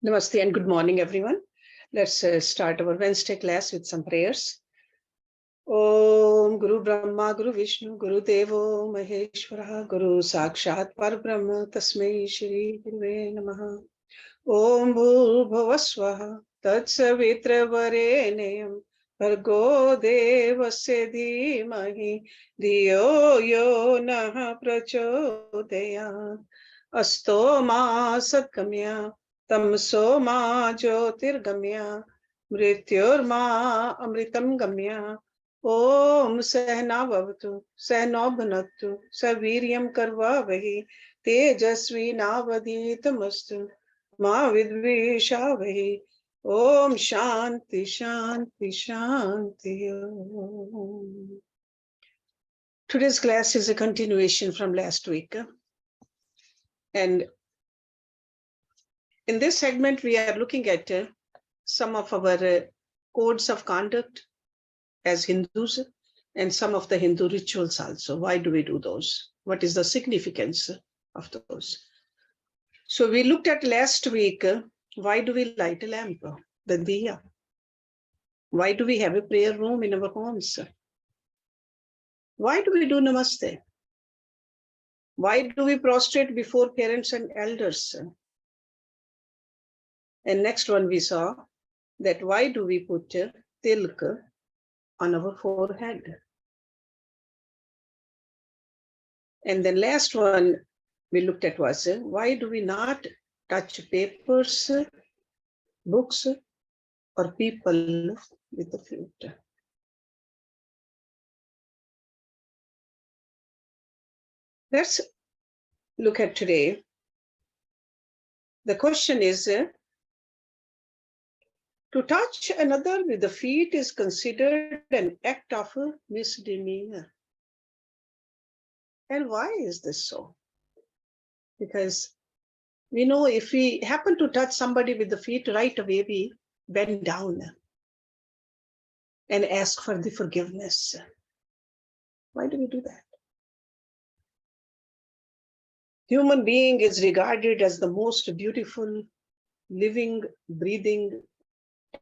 Namaste and good morning, everyone. Let's start our Wednesday class with some prayers. Om Guru Brahma, Guru Vishnu, Guru Devo Maheshwara, Guru Sakshat Parabrahma, Tasmai Shri Guruve Namaha. Om Bhuvaswaha, Tatsavitra Vareneyam, Bhargo Devasya Dhimahi, Dhiyo Yo Naha Prachodayat, Asto Ma Satkamya, Tamso Ma Jyotirgamya, Mrityorma Amritam Gamya. Om Sehna Bhavatu, Sehno Bhanatu, Saviryam Karva Vahi, Tejasvi Navaditamastu. Ma Vidvishavahi. Om Shanti Shanti Shanti Om. Today's class is a continuation from last week. And in this segment, we are looking at some of our codes of conduct as Hindus and some of the Hindu rituals also. Why do we do those? What is the significance of those? So we looked at last week, why do we light a lamp, the diya? Why do we have a prayer room in our homes? Why do we do namaste? Why do we prostrate before parents and elders? And next one we saw that why do we put tilk on our forehead? And then last one we looked at was why do we not touch papers, books, or people with the flute? Let's look at today. The question is, to touch another with the feet is considered an act of a misdemeanor. And why is this so? Because we know if we happen to touch somebody with the feet, right away we bend down and ask for the forgiveness. Why do we do that? Human being is regarded as the most beautiful, living, breathing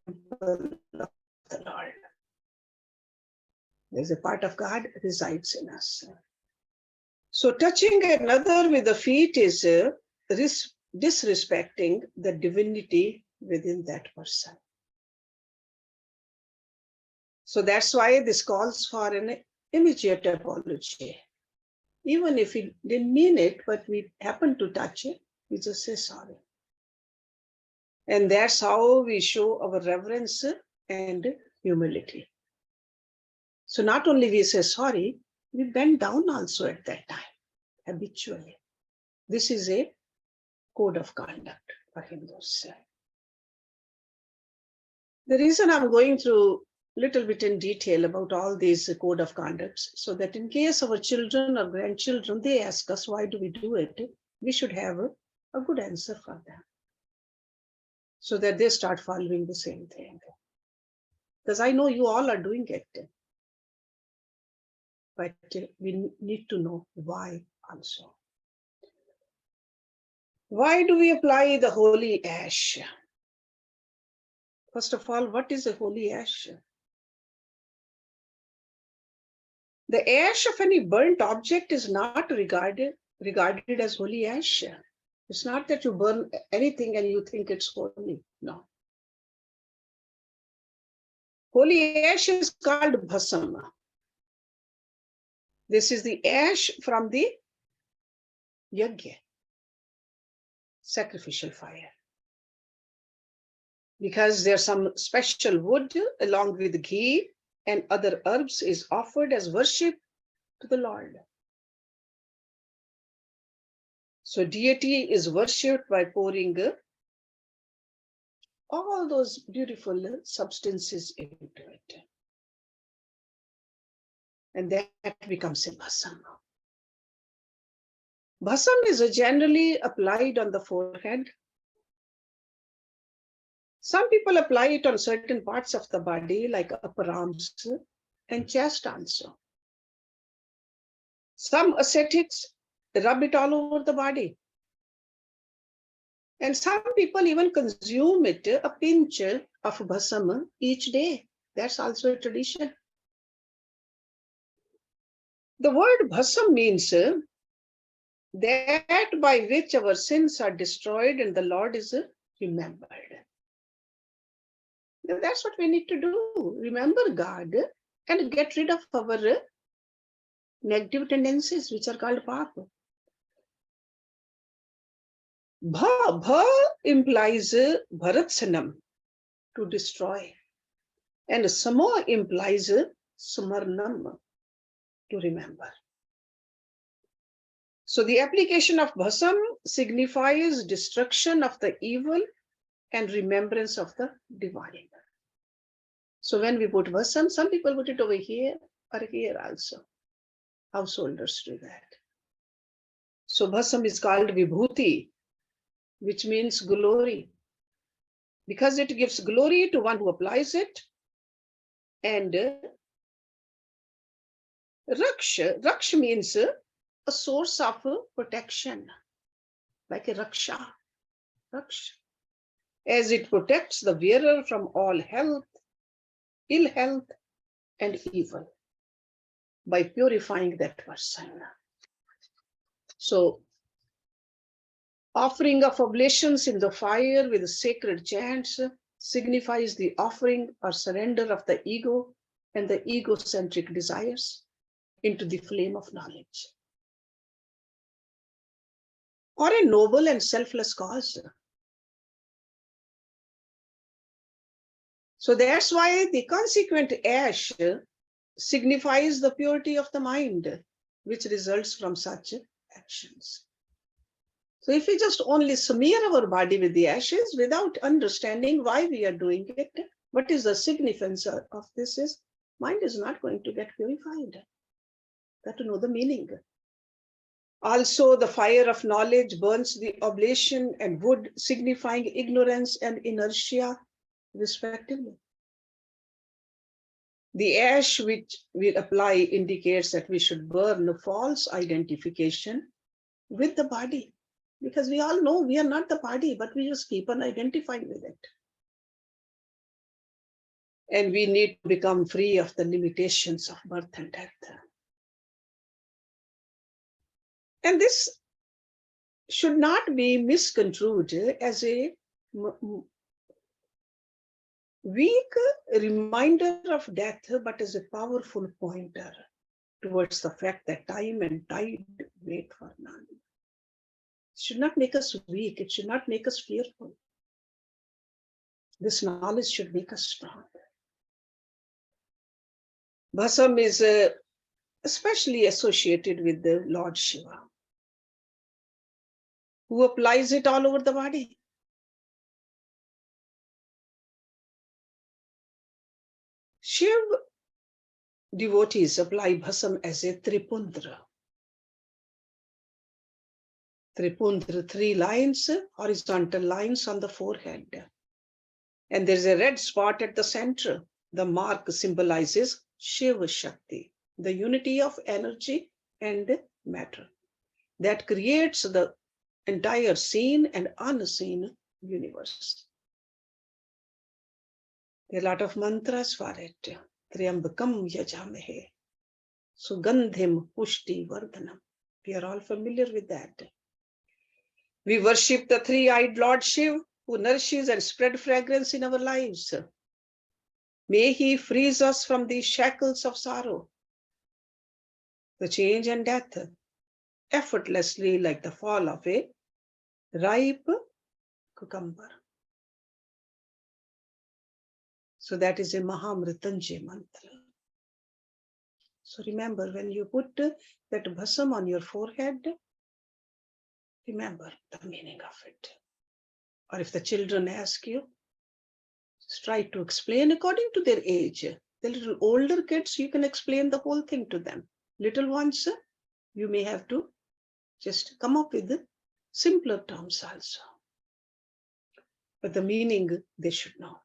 temple of the Lord. There's a part of God resides in us. So touching another with the feet is disrespecting the divinity within that person. So that's why this calls for an immediate apology. Even if we didn't mean it, but we happen to touch it, we just say sorry. And that's how we show our reverence and humility. So not only we say sorry, we bend down also at that time, habitually. This is a code of conduct for Hindus. The reason I'm going through a little bit in detail about all these code of conducts, so that in case our children or grandchildren, they ask us, why do we do it? We should have a good answer for them, so that they start following the same thing. Because I know you all are doing it, but we need to know why also. Why do we apply the holy ash? First of all, what is a holy ash? The ash of any burnt object is not regarded as holy ash. It's not that you burn anything and you think it's holy. No. Holy ash is called bhasam. This is the ash from the yajna, sacrificial fire. Because there's some special wood along with ghee and other herbs is offered as worship to the Lord. So deity is worshipped by pouring all those beautiful substances into it. And that becomes a bhasam. Bhasam is generally applied on the forehead. Some people apply it on certain parts of the body, like upper arms and chest also. Some ascetics rub it all over the body. And some people even consume it, a pinch of bhasam each day. That's also a tradition. The word bhasam means that by which our sins are destroyed and the Lord is remembered. That's what we need to do. Remember God and get rid of our negative tendencies, which are called papa. Bha implies bharatsanam, to destroy, and samo implies smarnam, to remember. So the application of bhasam signifies destruction of the evil and remembrance of the divine. So when we put bhasam, some people put it over here or here also. Householders do that. So bhasam is called vibhuti, which means glory, because it gives glory to one who applies it. And raksh means a source of protection, like a raksha, as it protects the wearer from all ill health, and evil by purifying that person. So, offering of oblations in the fire with sacred chants signifies the offering or surrender of the ego and the egocentric desires into the flame of knowledge, or a noble and selfless cause. So that's why the consequent ash signifies the purity of the mind, which results from such actions. So if we just only smear our body with the ashes without understanding why we are doing it, what is the significance of this is, mind is not going to get purified. Got to know the meaning. Also, the fire of knowledge burns the oblation and wood, signifying ignorance and inertia, respectively. The ash which we apply indicates that we should burn false identification with the body, because we all know we are not the body, but we just keep on identifying with it. And we need to become free of the limitations of birth and death. And this should not be misconstrued as a weak reminder of death, but as a powerful pointer towards the fact that time and tide wait for none. It should not make us weak. It should not make us fearful. This knowledge should make us strong. Bhasam is especially associated with the Lord Shiva, who applies it all over the body. Shiv devotees apply bhasam as a tripundra. Tripundra, 3 lines, horizontal lines on the forehead. And there's a red spot at the center. The mark symbolizes Shiva Shakti, the unity of energy and matter that creates the entire seen and unseen universe. There are a lot of mantras for it. Triambakam yajamahe, sugandhim pushti vardhanam. We are all familiar with that. We worship the 3-eyed Lord Shiv, who nourishes and spreads fragrance in our lives. May he frees us from the shackles of sorrow, the change and death, effortlessly like the fall of a ripe cucumber. So that is a Mahamritanjay mantra. So remember, when you put that bhasam on your forehead, remember the meaning of it. Or if the children ask you, just try to explain according to their age. The little older kids, you can explain the whole thing to them. Little ones, you may have to just come up with simpler terms also. But the meaning they should know.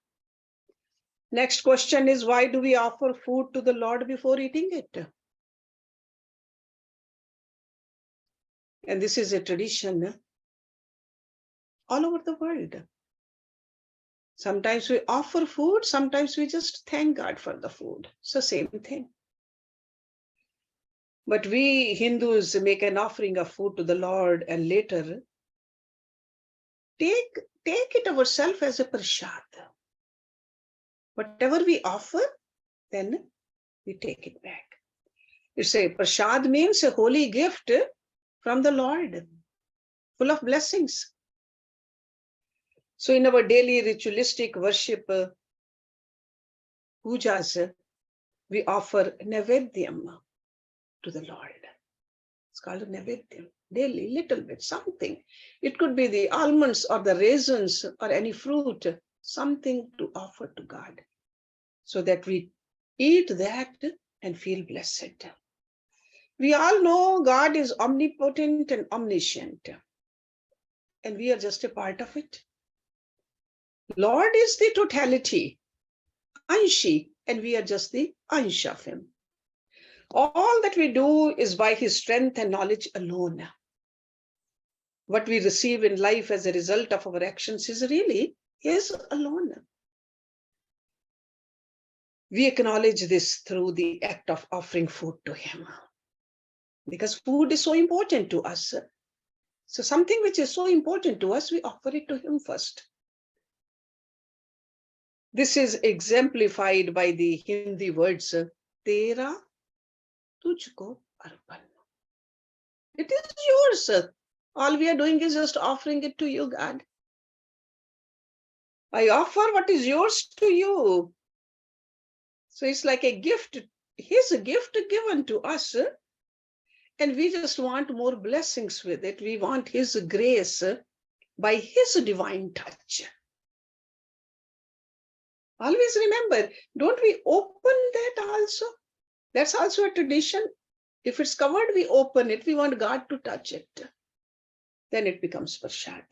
Next question is, why do we offer food to the Lord before eating it? And this is a tradition all over the world. Sometimes we offer food, sometimes we just thank God for the food. It's the same thing. But we Hindus make an offering of food to the Lord and later take it ourselves as a prasad. Whatever we offer, then we take it back. It's a prasad means a holy gift from the Lord, full of blessings. So in our daily ritualistic worship pujas, we offer nevedyam to the Lord. It's called nevedyam. Daily, little bit, something. It could be the almonds or the raisins or any fruit, something to offer to God, so that we eat that and feel blessed. We all know God is omnipotent and omniscient, and we are just a part of it. Lord is the totality, Anshi, and we are just the Ansh of Him. All that we do is by His strength and knowledge alone. What we receive in life as a result of our actions is really His alone. We acknowledge this through the act of offering food to Him, because food is so important to us. So something which is so important to us, we offer it to Him first. This is exemplified by the Hindi words, Tera tujhko arpan. It is yours. All we are doing is just offering it to you, God. I offer what is yours to you. So it's like a gift, His gift given to us. And we just want more blessings with it. We want His grace by His divine touch. Always remember, don't we open that also? That's also a tradition. If it's covered, we open it. We want God to touch it. Then it becomes prasad.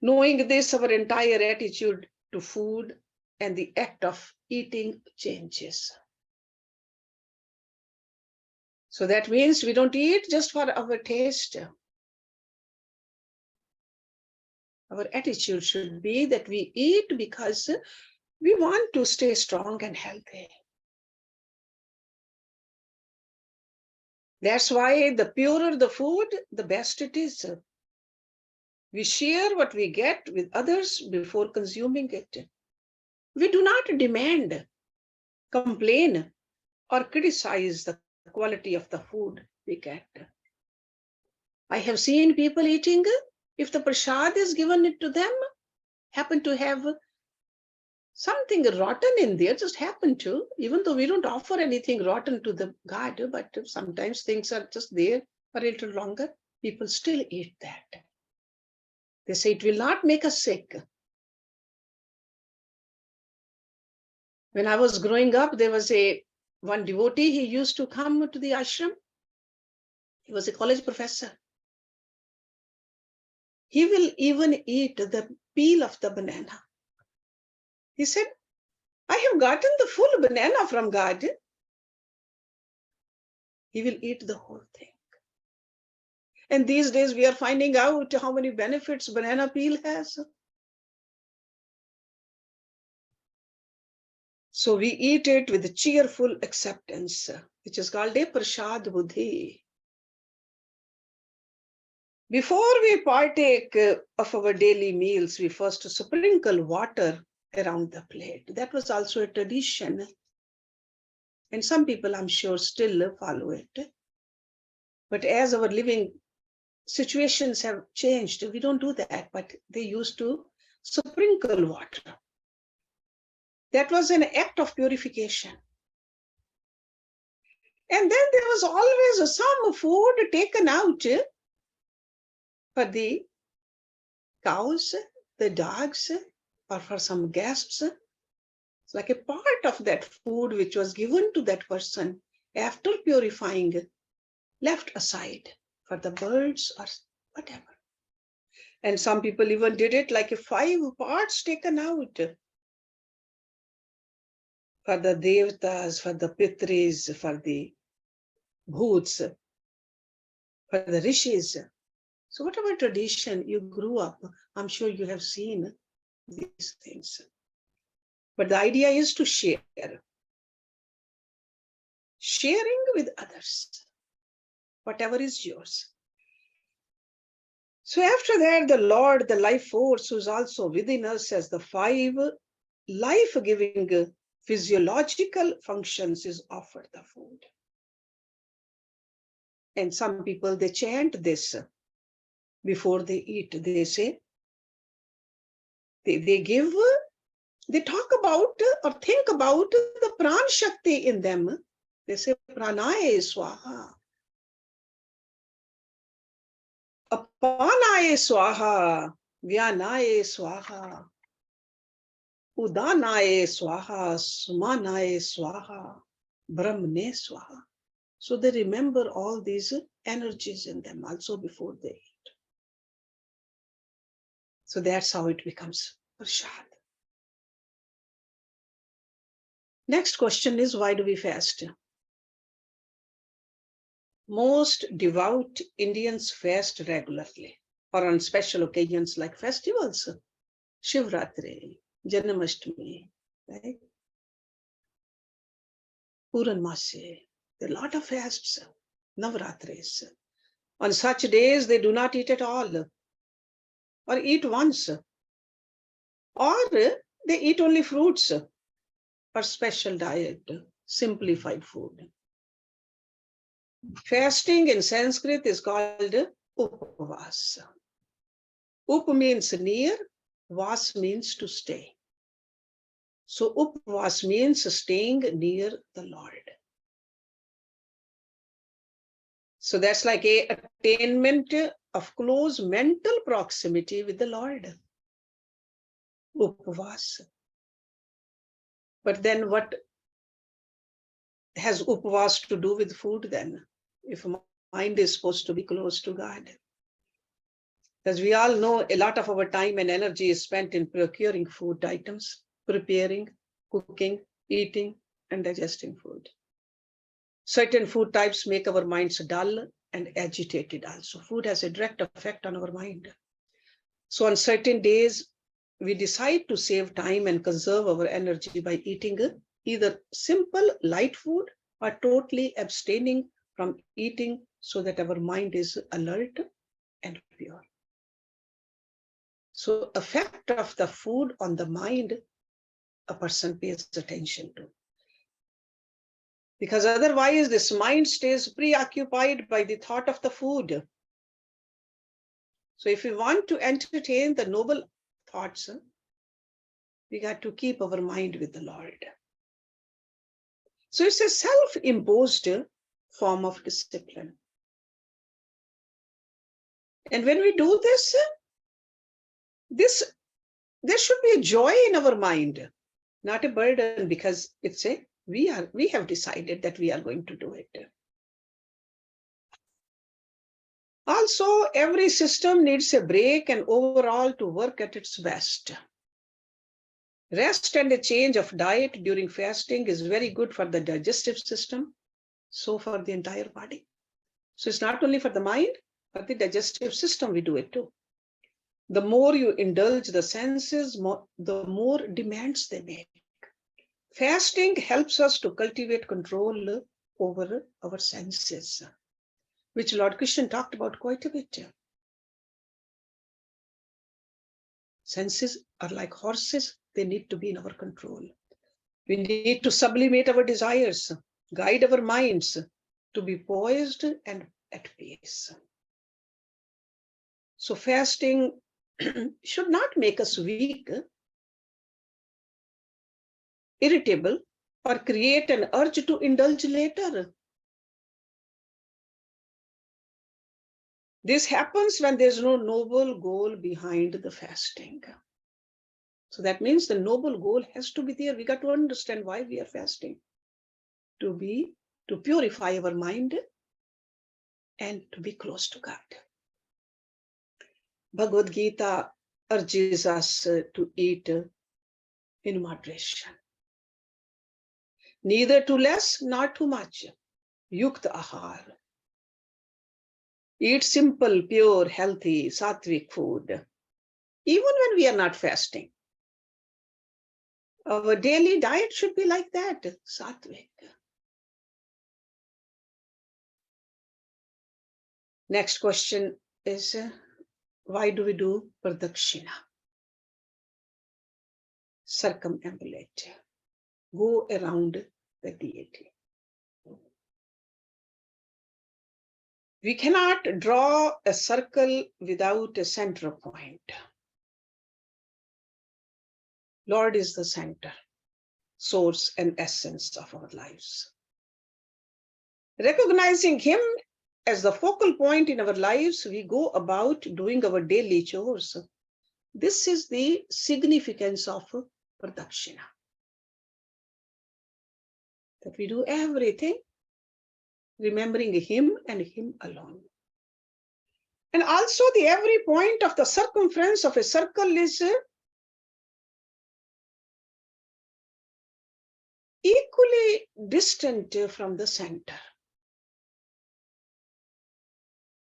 Knowing this, our entire attitude to food and the act of eating changes. So that means we don't eat just for our taste. Our attitude should be that we eat because we want to stay strong and healthy. That's why the purer the food, the best it is. We share what we get with others before consuming it. We do not demand, complain, or criticize the quality of the food we get. I have seen people eating, if the prasad is given it to them, happen to have something rotten in there, just happen to, even though we don't offer anything rotten to the God, but sometimes things are just there for a little longer, people still eat that. They say it will not make us sick. When I was growing up, there was one devotee, he used to come to the ashram. He was a college professor. He will even eat the peel of the banana. He said, I have gotten the full banana from God. He will eat the whole thing. And these days we are finding out how many benefits banana peel has. So we eat it with cheerful acceptance, which is called a prasad buddhi. Before we partake of our daily meals, we first sprinkle water around the plate. That was also a tradition. And some people, I'm sure, still follow it. But as our living situations have changed, we don't do that, but they used to sprinkle water. That was an act of purification. And then there was always some food taken out for the cows, the dogs, or for some guests. It's like a part of that food which was given to that person after purifying, left aside for the birds or whatever. And some people even did it like 5 parts taken out for the devtas, for the pitris, for the bhuts, for the rishis. So whatever tradition you grew up, I'm sure you have seen these things. But the idea is to share. Sharing with others, whatever is yours. So after that, the Lord, the life force, who is also within us as the 5 life-giving physiological functions, is offered the food. And some people, they chant this before they eat. They say, they talk about or think about the pran shakti in them. They say, pranaye swaha, apanaye swaha, vyanaye swaha, udanaye swaha, sumanaye swaha, brahmane swaha. So they remember all these energies in them also before they eat. So that's how it becomes prasad. Next question is, why do we fast? Most devout Indians fast regularly or on special occasions like festivals, Shivratri, Janmashtami, right? Puranmasi. There are a lot of fasts, Navratris. On such days, they do not eat at all or eat once, or they eat only fruits or special diet, simplified food. Fasting in Sanskrit is called upavas. Up means near, vas means to stay. So upavas means staying near the Lord. So that's like a attainment of close mental proximity with the Lord. Upavas. But then what has upavas to do with food then? If mind is supposed to be close to God. As we all know, a lot of our time and energy is spent in procuring food items, preparing, cooking, eating, and digesting food. Certain food types make our minds dull and agitated also. Food has a direct effect on our mind. So on certain days, we decide to save time and conserve our energy by eating either simple, light food or totally abstaining from eating so that our mind is alert and pure. So effect of the food on the mind, a person pays attention to. Because otherwise this mind stays preoccupied by the thought of the food. So if we want to entertain the noble thoughts, we got to keep our mind with the Lord. So it's a self-imposed form of discipline. And when we do this, there should be a joy in our mind, not a burden, because it's we have decided that we are going to do it. Also, every system needs a break and overall to work at its best. Rest and a change of diet during fasting is very good for the digestive system, so for the entire body. So it's not only for the mind, but the digestive system, we do it too. The more you indulge the senses, the more demands they make. Fasting helps us to cultivate control over our senses, which Lord Krishna talked about quite a bit. Senses are like horses, they need to be in our control. We need to sublimate our desires, guide our minds to be poised and at peace. So fasting should not make us weak, irritable, or create an urge to indulge later. This happens when there's no noble goal behind the fasting. So that means the noble goal has to be there. We got to understand why we are fasting. To purify our mind and to be close to God. Bhagavad Gita urges us to eat in moderation. Neither too less nor too much. Yukta ahar. Eat simple, pure, healthy, sattvic food, even when we are not fasting. Our daily diet should be like that, sattvic. Next question is, why do we do pradakshina? Circumambulate, go around the deity. We cannot draw a circle without a center point. Lord is the center, source and essence of our lives. Recognizing Him as the focal point in our lives, we go about doing our daily chores. This is the significance of pradakshina. That we do everything remembering Him and Him alone. And also the every point of the circumference of a circle is equally distant from the center.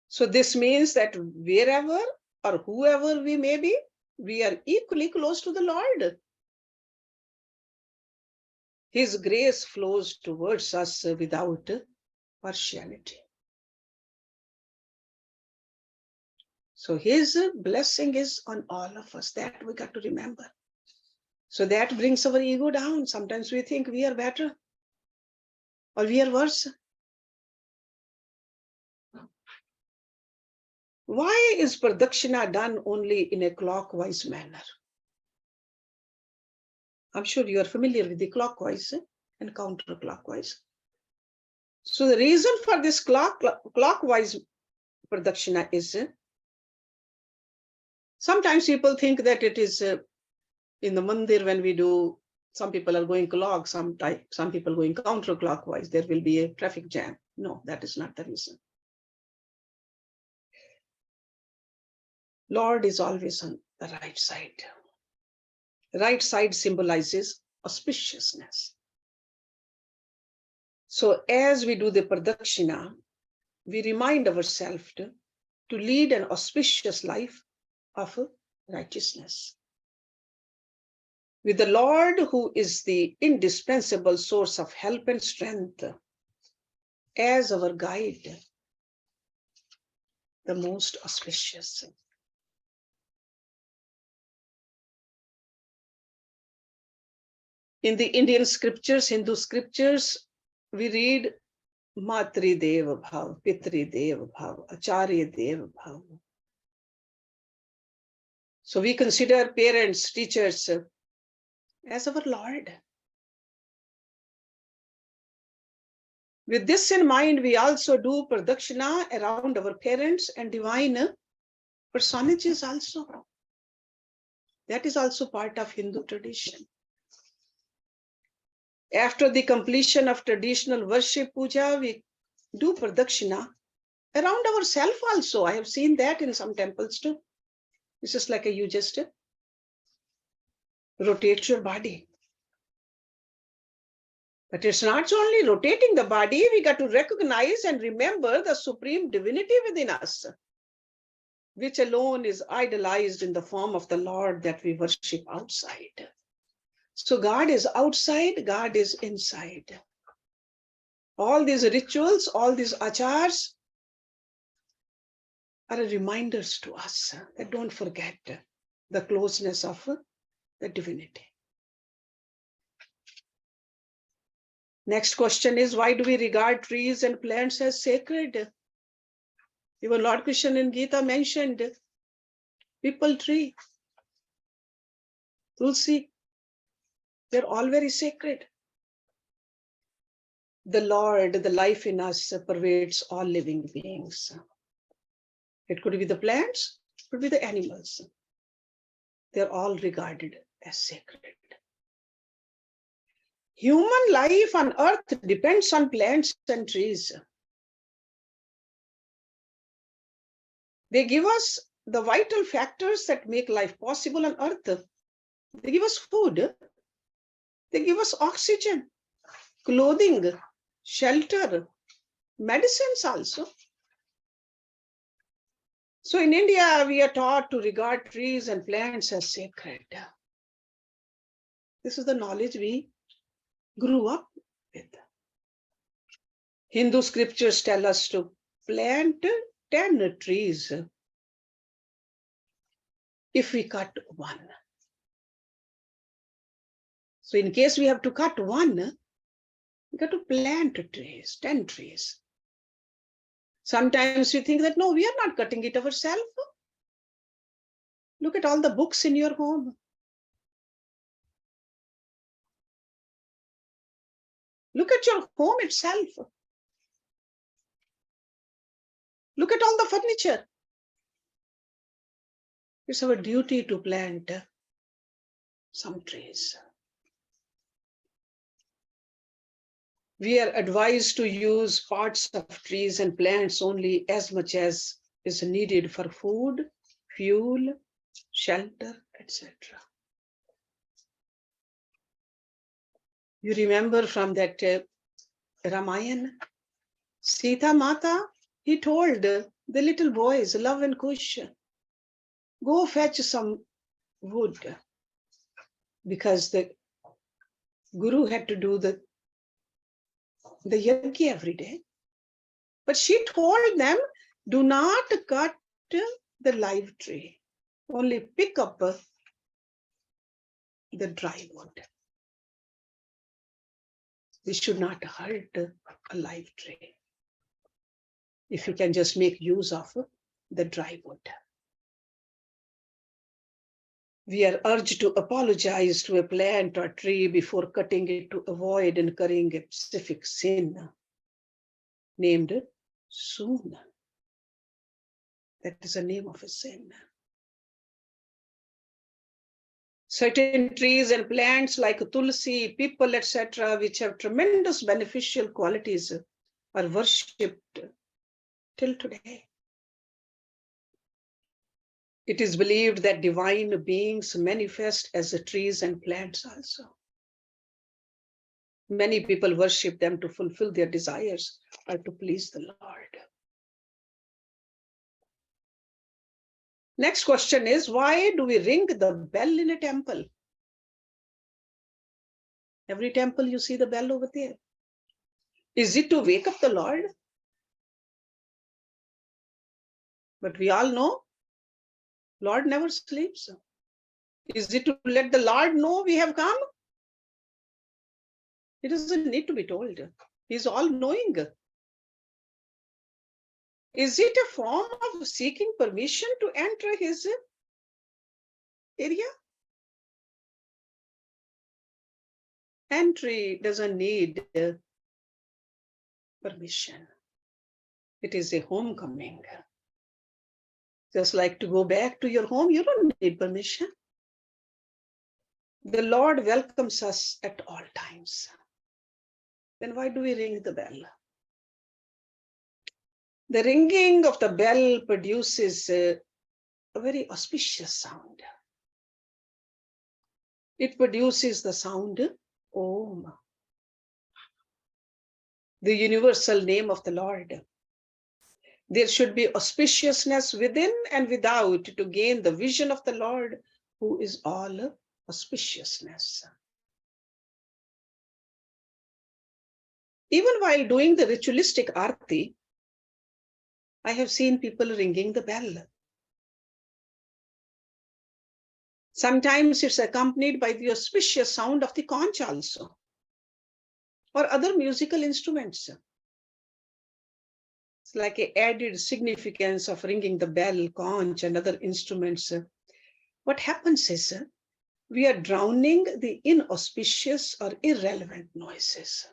So this means that wherever or whoever we may be, we are equally close to the Lord. His grace flows towards us without partiality. So His blessing is on all of us. That we got to remember. So that brings our ego down. Sometimes we think we are better or we are worse. Why is pradakshina done only in a clockwise manner? I'm sure you are familiar with the clockwise and counterclockwise. So the reason for this clockwise pradakshina is, sometimes people think that it is in the mandir when we do, some people are going clock, some people going counterclockwise, there will be a traffic jam. No, that is not the reason. Lord is always on the right side. The right side symbolizes auspiciousness. So as we do the pradakshina, we remind ourselves to lead an auspicious life of righteousness. With the Lord, who is the indispensable source of help and strength, as our guide, the most auspicious. In the Indian scriptures, Hindu scriptures, we read Matri Deva Bhav, Pitri Deva Bhav, Acharya Deva Bhav. So we consider parents, teachers as our Lord. With this in mind, we also do pradakshina around our parents and divine personages also. That is also part of Hindu tradition. After the completion of traditional worship puja, we do pradakshina around ourselves also. I have seen that in some temples too. This is like you just rotate your body. But it's not only rotating the body, we got to recognize and remember the supreme divinity within us, which alone is idolized in the form of the Lord that we worship outside. So God is outside, God is inside. All these rituals, all these achars are reminders to us that don't forget the closeness of the divinity. Next question is, why do we regard trees and plants as sacred? Even Lord Krishna in Gita mentioned people tree, tulsi, they're all very sacred. The Lord, the life in us pervades all living beings. It could be the plants, it could be the animals. They're all regarded as sacred. Human life on earth depends on plants and trees. They give us the vital factors that make life possible on earth. They give us food. They give us oxygen, clothing, shelter, medicines also. So in India, we are taught to regard trees and plants as sacred. This is the knowledge we grew up with. Hindu scriptures tell us to plant 10 trees if we cut one. So in case we have to cut one, we got to plant trees, 10 trees. Sometimes we think that, no, we are not cutting it ourselves. Look at all the books in your home. Look at your home itself. Look at all the furniture. It's our duty to plant some trees. We are advised to use parts of trees and plants only as much as is needed for food, fuel, shelter, etc. You remember from that Ramayana, Sita Mata, he told the little boys, Love and Kush, go fetch some wood, because the Guru had to do the yajna every day. But she told them, do not cut the live tree, only pick up the dry wood. We should not hurt a live tree if you can just make use of the dry wood. We are urged to apologize to a plant or tree before cutting it to avoid incurring a specific sin named Soon. That is the name of a sin. Certain trees and plants like tulsi, people, etc., which have tremendous beneficial qualities, are worshipped till today. It is believed that divine beings manifest as the trees and plants also. Many people worship them to fulfill their desires or to please the Lord. Next question is, why do we ring the bell in a temple? Every temple you see the bell over there. Is it to wake up the Lord? But we all know Lord never sleeps. Is it to let the Lord know we have come? He doesn't need to be told. He's all knowing. Is it a form of seeking permission to enter his area? Entry doesn't need permission. It is a homecoming. Just like to go back to your home, you don't need permission. The Lord welcomes us at all times. Then why do we ring the bell? The ringing of the bell produces a very auspicious sound. It produces the sound Om, the universal name of the Lord. There should be auspiciousness within and without to gain the vision of the Lord, who is all auspiciousness. Even while doing the ritualistic arti, I have seen people ringing the bell. Sometimes it's accompanied by the auspicious sound of the conch also, or other musical instruments. It's like an added significance of ringing the bell, conch, and other instruments. What happens is we are drowning the inauspicious or irrelevant noises,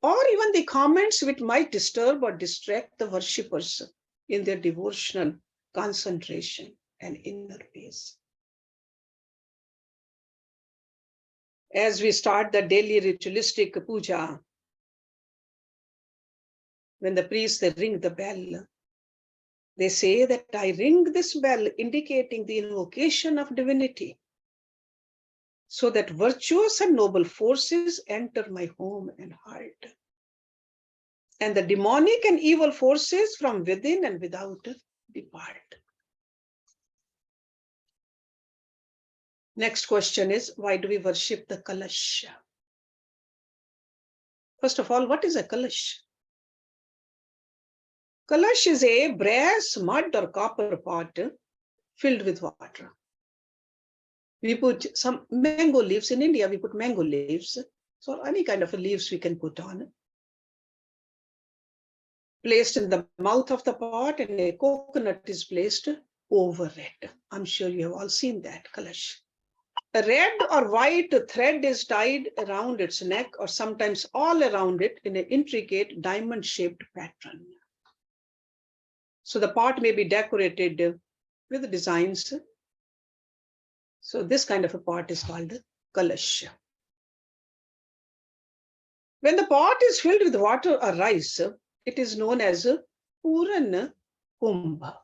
or even the comments which might disturb or distract the worshippers in their devotional concentration and inner peace. As we start the daily ritualistic puja, when the priests ring the bell, they say that I ring this bell indicating the invocation of divinity, so that virtuous and noble forces enter my home and heart. And the demonic and evil forces from within and without depart. Next question is, why do we worship the Kalash? First of all, what is a Kalash? Kalash is a brass, mud, or copper pot filled with water. We put some mango leaves. In India, we put mango leaves. So any kind of leaves we can put on. Placed in the mouth of the pot, and a coconut is placed over it. I'm sure you have all seen that Kalash. A red or white thread is tied around its neck, or sometimes all around it, in an intricate diamond-shaped pattern. So the pot may be decorated with designs. So this kind of a pot is called Kalash. When the pot is filled with water or rice, it is known as Puran Kumbha,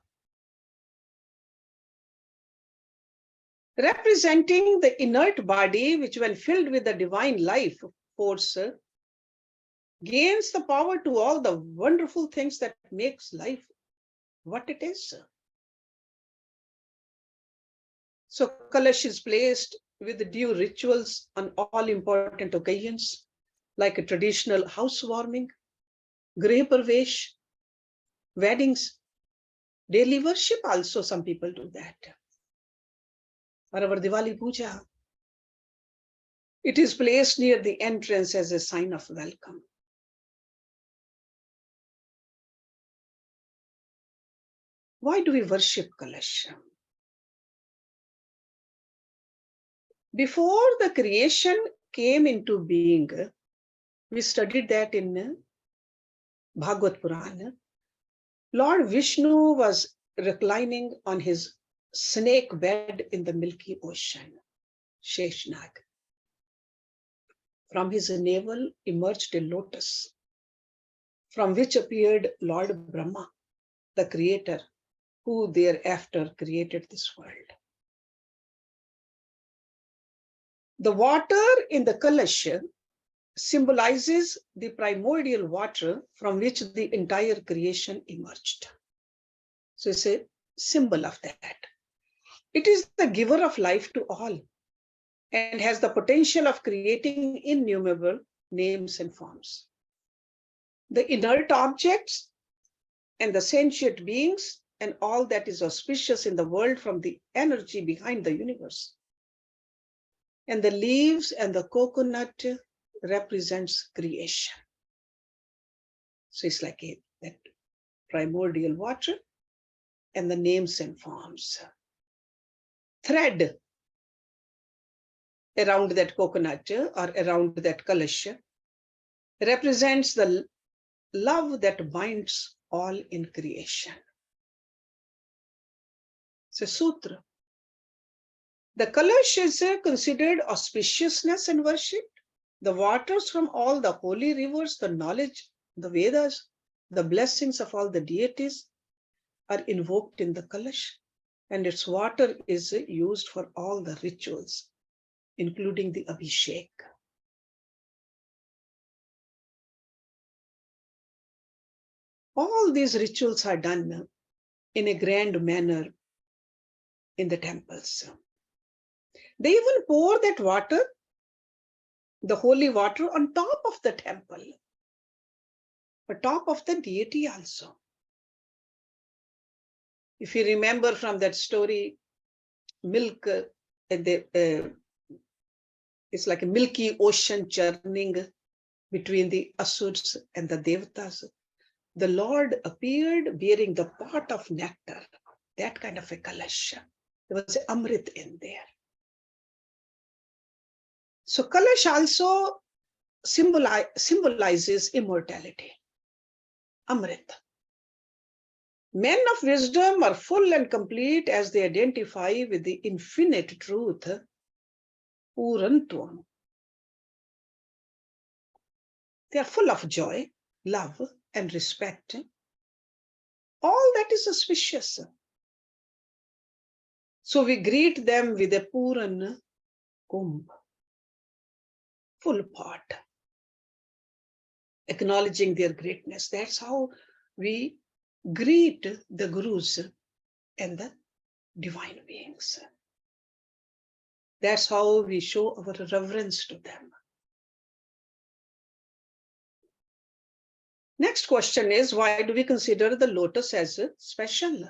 representing the inert body, which when filled with the divine life force gains the power to all the wonderful things that makes life what it is. So Kalash is placed with due rituals on all important occasions, like a traditional housewarming, Greh Parvesh, weddings, daily worship also some people do that. Or our Diwali Puja, it is placed near the entrance as a sign of welcome. Why do we worship Kalash? Before the creation came into being, we studied that in Bhagavad Purana, Lord Vishnu was reclining on his snake bed in the Milky Ocean, Sheshnag. From his navel emerged a lotus, from which appeared Lord Brahma, the creator, who thereafter created this world. The water in the Kalash symbolizes the primordial water from which the entire creation emerged. So it's a symbol of that. It is the giver of life to all and has the potential of creating innumerable names and forms. The inert objects and the sentient beings and all that is auspicious in the world from the energy behind the universe. And the leaves and the coconut represents creation. So it's like that primordial water and the names and forms. Thread around that coconut or around that Kalash represents the love that binds all in creation. It's a sutra. The Kalash is considered auspiciousness and worship. The waters from all the holy rivers, the knowledge, the Vedas, the blessings of all the deities are invoked in the Kalash, and its water is used for all the rituals, including the Abhishek. All these rituals are done in a grand manner in the temples. They even pour that water, the holy water, on top of the temple, on top of the deity also. If you remember from that story, milk, it's like a milky ocean churning between the Asuras and the Devatas. The Lord appeared bearing the pot of nectar, that kind of a Kalash. There was Amrit in there. So Kalash also symbolizes immortality, Amrit. Men of wisdom are full and complete as they identify with the infinite truth, Purantvam. They are full of joy, love, and respect. All that is auspicious. So we greet them with a Puran Kumbh, full pot. acknowledging their greatness. That's how we greet the gurus and the divine beings. That's how we show our reverence to them. Next question is, why do we consider the lotus as special?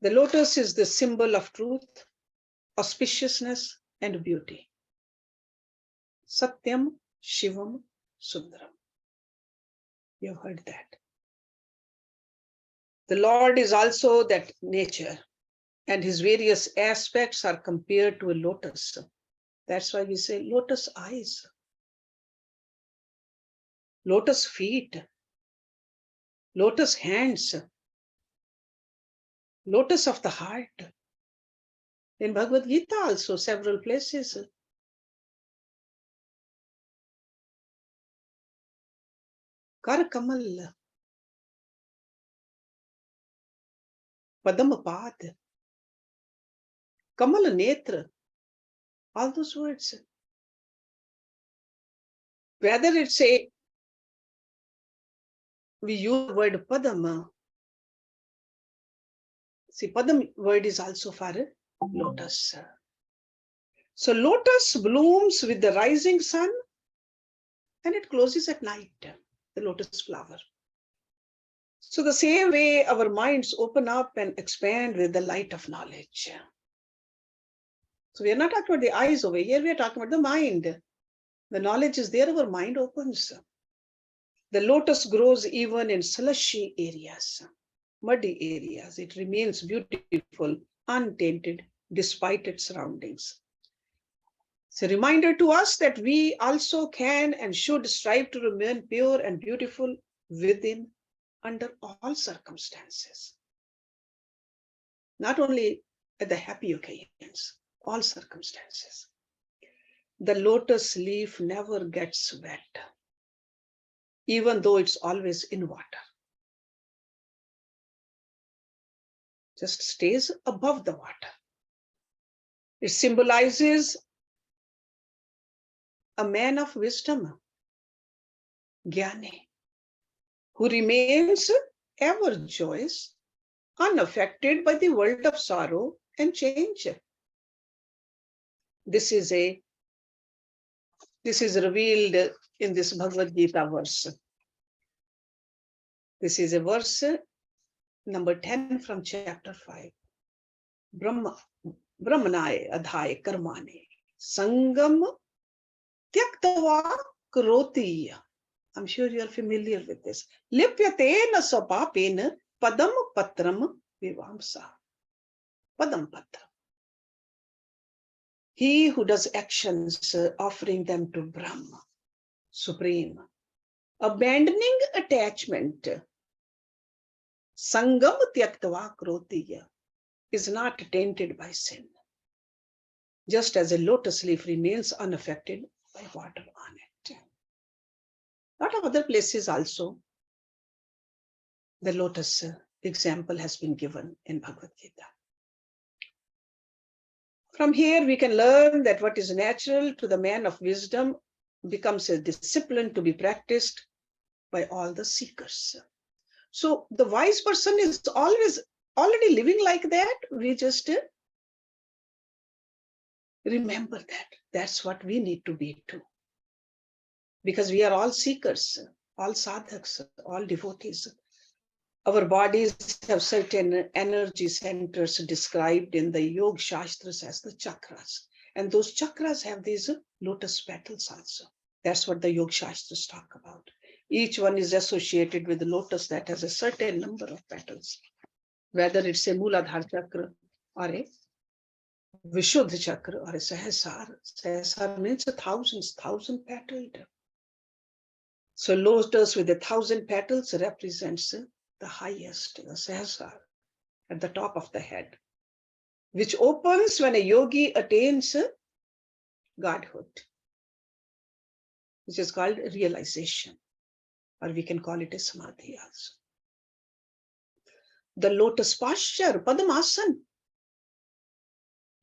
The lotus is the symbol of truth, auspiciousness, and beauty. Satyam, Shivam, Sundaram. You've heard that. The Lord is also that nature, and his various aspects are compared to a lotus. That's why we say lotus eyes, lotus feet, lotus hands, lotus of the heart. In Bhagavad Gita also, several places. Kar Kamal, Padamapad, Kamal Netra, all those words. Whether it's we use the word Padama. See, Padam word is also for lotus. So lotus blooms with the rising sun and it closes at night, the lotus flower. So the same way our minds open up and expand with the light of knowledge. So we are not talking about the eyes over here, we are talking about the mind. The knowledge is there, our mind opens. The lotus grows even in slushy areas, muddy areas. It remains beautiful, untainted, despite its surroundings. It's a reminder to us that we also can and should strive to remain pure and beautiful within, under all circumstances. Not only at the happy occasions, all circumstances. The lotus leaf never gets wet, even though it's always in water. Just stays above the water. It symbolizes a man of wisdom, Jnani, who remains ever joyous, unaffected by the world of sorrow and change. This is revealed in this Bhagavad Gita verse. This is a verse number 10 from chapter 5. Brahmanaya adhaya karmane sangam tyaktava karoti. I'm sure you are familiar with this. Lipyatena sapapena padam patram vivamsa. Padam patram. He who does actions offering them to Brahma, Supreme, abandoning attachment, sangam tyaktava karoti, is not tainted by sin, just as a lotus leaf remains unaffected by water on it. A lot of other places also, the lotus example has been given in Bhagavad Gita. From here, we can learn that what is natural to the man of wisdom becomes a discipline to be practiced by all the seekers. So the wise person is always already living like that. We just remember that. That's what we need to be too. Because we are all seekers, all sadhaks, all devotees. Our bodies have certain energy centers described in the Yoga Shastras as the chakras. And those chakras have these lotus petals also. That's what the Yoga Shastras talk about. Each one is associated with the lotus that has a certain number of petals. Whether it's a Mooladhara chakra or a Vishuddha chakra or a Sahasrara. Sahasrara means thousand petaled. So lotus with 1,000 petals represents the highest, the Sahasrara, at the top of the head, which opens when a yogi attains godhood, which is called realization, or we can call it a samadhi also. The lotus posture, Padmasana,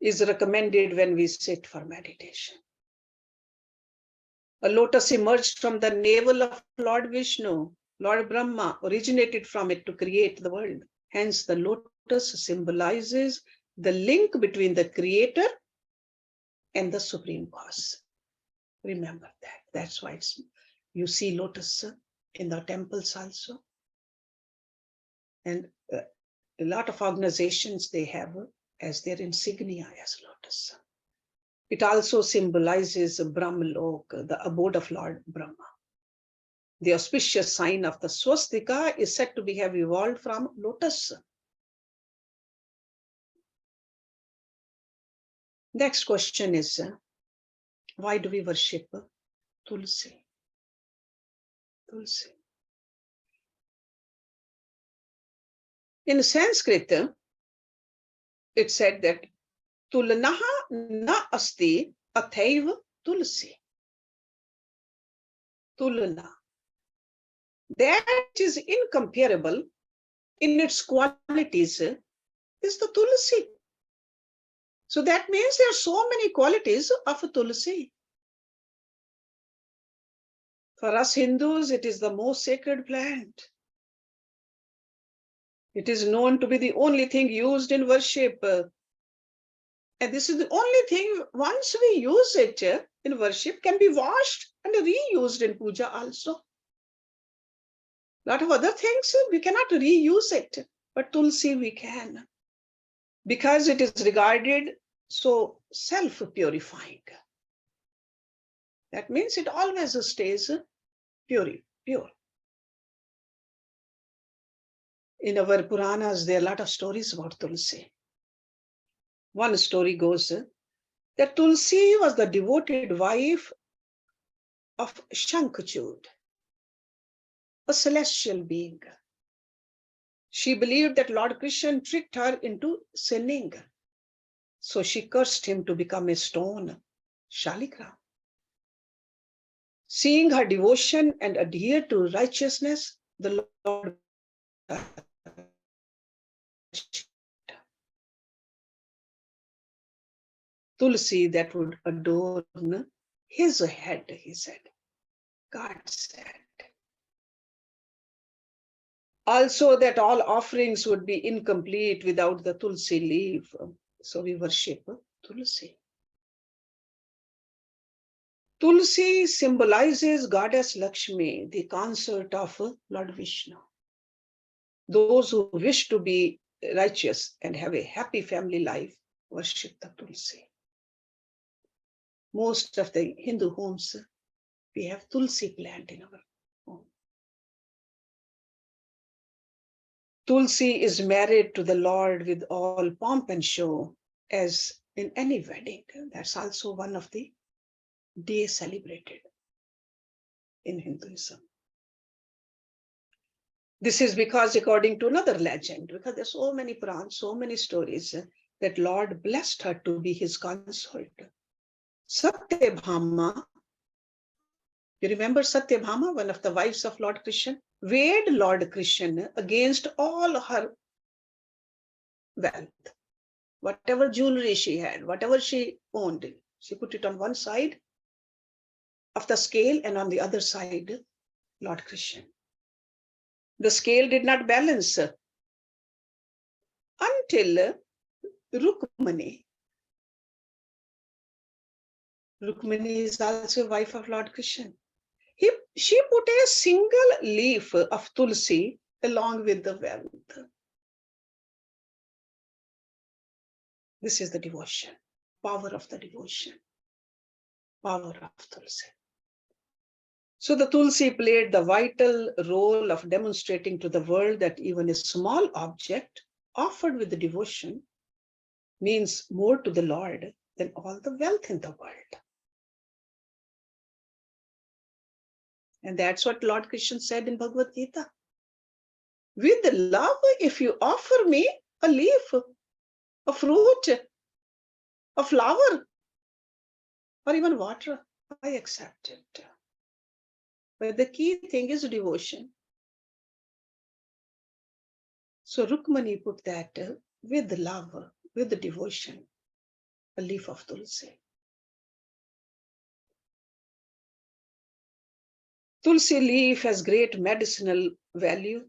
is recommended when we sit for meditation. A lotus emerged from the navel of Lord Vishnu. Lord Brahma originated from it to create the world. Hence, the lotus symbolizes the link between the creator and the supreme cause. Remember that. That's why you see lotus in the temples also. And a lot of organizations, they have as their insignia as lotus. It also symbolizes Brahmalok, the abode of Lord Brahma. The auspicious sign of the swastika is said to have evolved from lotus. Next question is, why do we worship Tulsi? Tulsi. In Sanskrit, it said that Tulnaha na asti athaiva Tulsi. Tulna. That is incomparable in its qualities is the Tulsi. So that means there are so many qualities of Tulsi. For us Hindus, it is the most sacred plant. It is known to be the only thing used in worship. And this is the only thing, once we use it in worship, can be washed and reused in puja also. A lot of other things, we cannot reuse it, but Tulsi we can. Because it is regarded so self-purifying. That means it always stays pure. In our Puranas, there are a lot of stories about Tulsi. One story goes that Tulsi was the devoted wife of Shankhchud, a celestial being. She believed that Lord Krishna tricked her into sinning. So she cursed him to become a stone, Shalikram. Seeing her devotion and adhere to righteousness, the Lord Tulsi that would adorn his head, he said. God said. Also that all offerings would be incomplete without the Tulsi leaf. So we worship Tulsi. Tulsi symbolizes Goddess Lakshmi, the consort of Lord Vishnu. Those who wish to be righteous and have a happy family life worship the Tulsi. Most of the Hindu homes, we have Tulsi plant in our home. Tulsi is married to the Lord with all pomp and show, as in any wedding. That's also one of the days celebrated in Hinduism. This is because, according to another legend, because there's so many Purans, so many stories, that Lord blessed her to be his consort. Satyabhama, you remember Satyabhama, one of the wives of Lord Krishna, weighed Lord Krishna against all her wealth. Whatever jewelry she had, whatever she owned, she put it on one side of the scale and on the other side, Lord Krishna. The scale did not balance until Rukmani. Rukmani is also wife of Lord Krishna. She put a single leaf of Tulsi along with the wealth. This is the devotion, power of the devotion, power of Tulsi. So the Tulsi played the vital role of demonstrating to the world that even a small object offered with the devotion means more to the Lord than all the wealth in the world. And that's what Lord Krishna said in Bhagavad Gita. With love, if you offer me a leaf, a fruit, a flower, or even water, I accept it. But the key thing is devotion. So Rukmani put that with love, with the devotion, a leaf of Tulsi. Tulsi leaf has great medicinal value.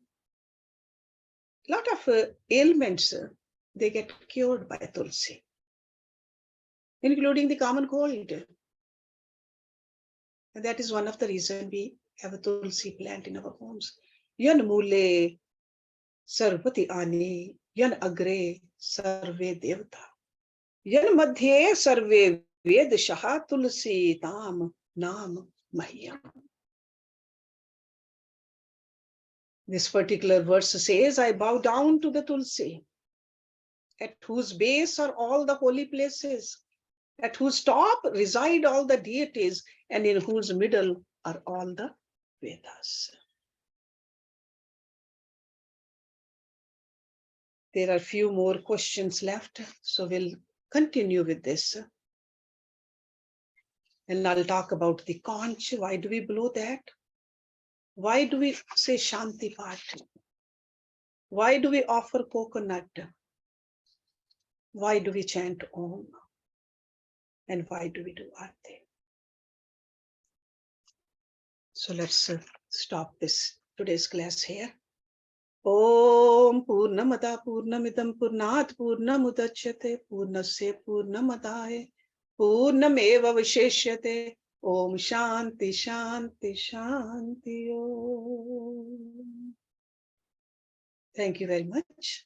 A lot of ailments, they get cured by Tulsi, including the common cold. And that is one of the reasons we have a Tulsi plant in our homes. Yan mule sarvati ani, yan agre sarve devta. Yan madhye sarve vedashaha tulsi tam nam mahyam. This particular verse says, I bow down to the Tulsi, at whose base are all the holy places, at whose top reside all the deities, and in whose middle are all the Vedas. There are few more questions left, so we'll continue with this. And I'll talk about the conch. Why do we blow that? Why do we say Shanti Path? Why do we offer coconut? Why do we chant Om? And why do we do Aarti? So let's stop this today's class here. Om Purnamada Purnamidam Purnat Purnamudachyate Purnasya Purnamadaye Purnameva Visheshyate Om Shanti Shanti Shanti Om. Thank you very much.